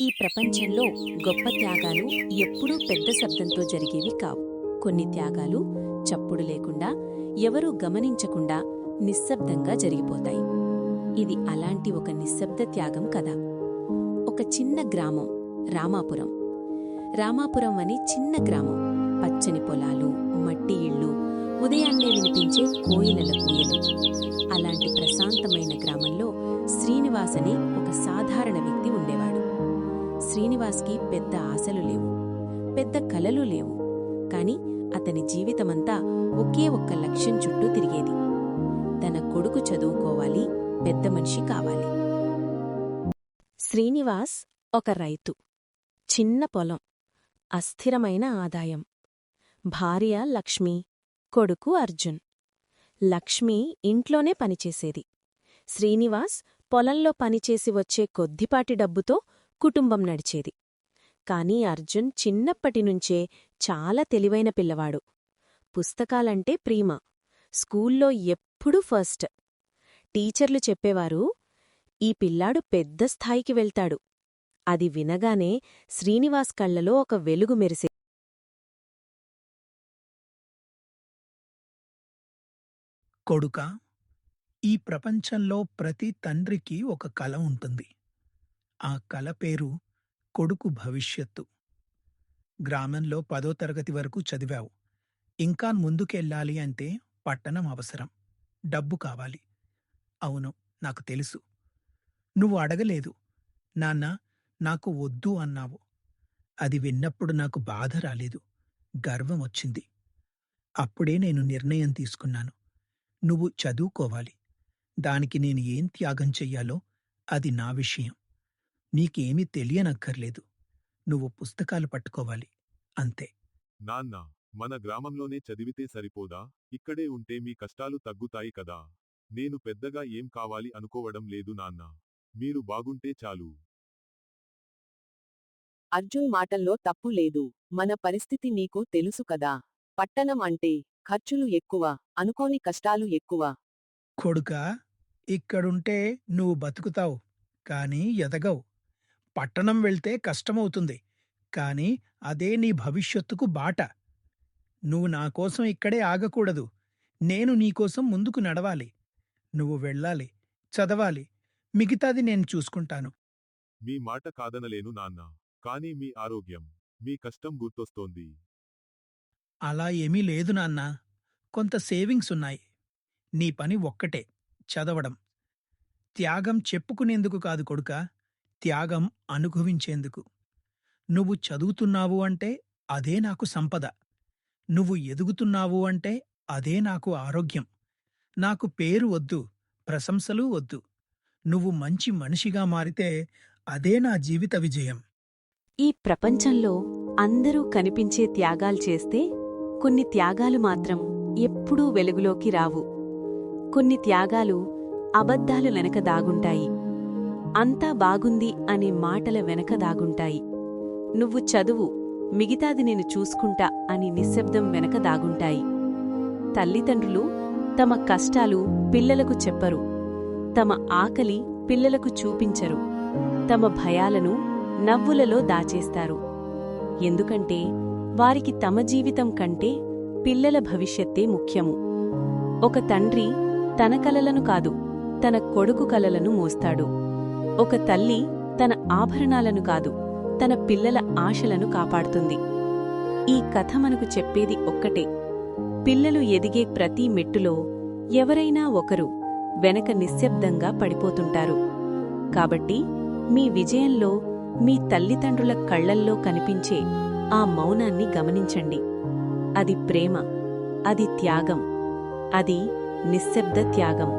ఈ ప్రపంచంలో గొప్ప త్యాగాలు ఎప్పుడూ పెద్ద శబ్దంతో జరిగేవి కావు. కొన్ని త్యాగాలు చప్పుడు లేకుండా, ఎవరూ గమనించకుండా నిశ్శబ్దంగా జరిగిపోతాయి. ఇది అలాంటి ఒక నిశ్శబ్ద త్యాగం కథ. ఒక చిన్న గ్రామం రామాపురం. రామాపురం అని చిన్న గ్రామం. పచ్చని పొలాలు, మట్టి ఇళ్ళు, ఉదయాన్నే వినిపించే కోయిలల కూయలు. అలాంటి ప్రశాంతమైన గ్రామంలో శ్రీనివాస్ అని ఒక సాధారణ వ్యక్తి ఉండేవాడు. శ్రీనివాస్కి పెద్ద ఆశలు లేవు, పెద్ద కలలు లేవు. కాని అతని జీవితమంతా ఒకే ఒక్క లక్ష్యం చుట్టూ తిరిగేది. తన కొడుకు చదువుకోవాలి, పెద్ద మనిషి కావాలి. శ్రీనివాస్ ఒక రైతు. చిన్న పొలం, అస్థిరమైన ఆదాయం. భార్య లక్ష్మి, కొడుకు అర్జున్. లక్ష్మి ఇంట్లోనే పనిచేసేది. శ్రీనివాస్ పొలంలో పనిచేసి వచ్చే కొద్దిపాటి డబ్బుతో కుటుంబం నడిచేది. కాని అర్జున్ చిన్నప్పటినుంచే చాలా తెలివైన పిల్లవాడు. పుస్తకాలంటే ప్రీమ. స్కూల్లో ఎప్పుడూ ఫస్ట్. టీచర్లు చెప్పేవారు, ఈ పిల్లాడు పెద్ద స్థాయికి వెళ్తాడు. అది వినగానే శ్రీనివాస్ కళ్లలో ఒక వెలుగు మెరిసే. కొడుకా, ఈ ప్రపంచంలో ప్రతి తండ్రికి ఒక కల ఉంటుంది. ఆ కల పేరు కొడుకు భవిష్యత్తు. గ్రామంలో 10వ తరగతి వరకు చదివావు. ఇంకా ముందుకెళ్ళాలి అంటే పట్టణం అవసరం. డబ్బు కావాలి. అవును, నాకు తెలుసు. నువ్వు అడగలేదు. నాన్నా, నాకు వద్దు అన్నావు. అది విన్నప్పుడు నాకు బాధ రాలేదు, గర్వం వచ్చింది. అప్పుడే నేను నిర్ణయం తీసుకున్నాను. నువ్వు చదువుకోవాలి. దానికి నేను ఏం త్యాగం చెయ్యాలో అది నా విషయం. నీకేమీ తెలియనక్కర్లేదు. నువ్వు పుస్తకాలు పట్టుకోవాలి, అంతే. నాన్న, మన గ్రామంలోనే చదివితే సరిపోదా? ఇక్కడే ఉంటే మీ కష్టాలు తగ్గుతాయి కదా. నేను పెద్దగా ఏం కావాలి అనుకోవడం లేదు నాన్న. మీరు బాగుంటే చాలు. అర్జున్ మాటల్లో తప్పు లేదు. మన పరిస్థితి నీకు తెలుసు కదా. పట్టణం అంటే ఖర్చులు ఎక్కువ, అనుకోని కష్టాలు ఎక్కువ. కొడుకా, ఇక్కడుంటే నువ్వు బతుకుతావు, కాని ఎదగవు. పట్టణం వెళ్తే కష్టమవుతుంది, కాని అదే నీ భవిష్యత్తుకు బాట. నువ్వు నాకోసం ఇక్కడే ఆగకూడదు. నేను నీకోసం ముందుకు నడవాలి. నువ్వు వెళ్ళాలి, చదవాలి. మిగతాది నేను చూసుకుంటాను. మీ మాట కాదనలేను నాన్న. కానీ మీ ఆరోగ్యం, మీ కష్టం గుర్తొస్తోంది. అలా ఏమీ లేదు నాన్నా. కొంత సేవింగ్స్ ఉన్నాయి. నీ పని ఒక్కటే, చదవడం. త్యాగం చెప్పుకునేందుకు కాదు కొడుకా, త్యాగం అనుభవించేందుకు. నువ్వు చదువుతున్నావు అంటే అదే నాకు సంపద. నువ్వు ఎదుగుతున్నావు అంటే అదే నాకు ఆరోగ్యం. నాకు పేరు వద్దు, ప్రశంసలు వద్దు. నువ్వు మంచి మనిషిగా మారితే అదే నా జీవిత విజయం. ఈ ప్రపంచంలో అందరూ కనిపించే త్యాగాలు చేస్తే కొన్ని త్యాగాలు మాత్రం ఎప్పుడూ వెలుగులోకి రావు. కొన్ని త్యాగాలు అబద్ధాలు వెనక దాగుంటాయి. అంతా బాగుంది అనే మాటల వెనక దాగుంటాయి. నువ్వు చదువు, మిగతాది నేను చూసుకుంటా అని నిశ్శబ్దం వెనక దాగుంటాయి. తల్లిదండ్రులు తమ కష్టాలు పిల్లలకు చెప్పరు. తమ ఆకలి పిల్లలకు చూపించరు. తమ భయాలను నవ్వులలో దాచేస్తారు. ఎందుకంటే వారికి తమ జీవితం కంటే పిల్లల భవిష్యత్తే ముఖ్యము. ఒక తండ్రి తన కలలను కాదు, తన కొడుకు కలలను మోస్తాడు. ఒక తల్లి తన ఆభరణాలను కాదు, తన పిల్లల ఆశలను కాపాడుతుంది. ఈ కథ మనకు చెప్పేది ఒక్కటే: పిల్లలు ఎదిగే ప్రతి మెట్టులో ఎవరైనా ఒకరు వెనక నిశ్శబ్దంగా పడిపోతుంటారు. కాబట్టి మీ విజయంలో మీ తల్లిదండ్రుల కళ్లల్లో కనిపించే ఆ మౌనాన్ని గమనించండి. అది ప్రేమ, అది త్యాగం, అది నిశ్శబ్ద త్యాగం.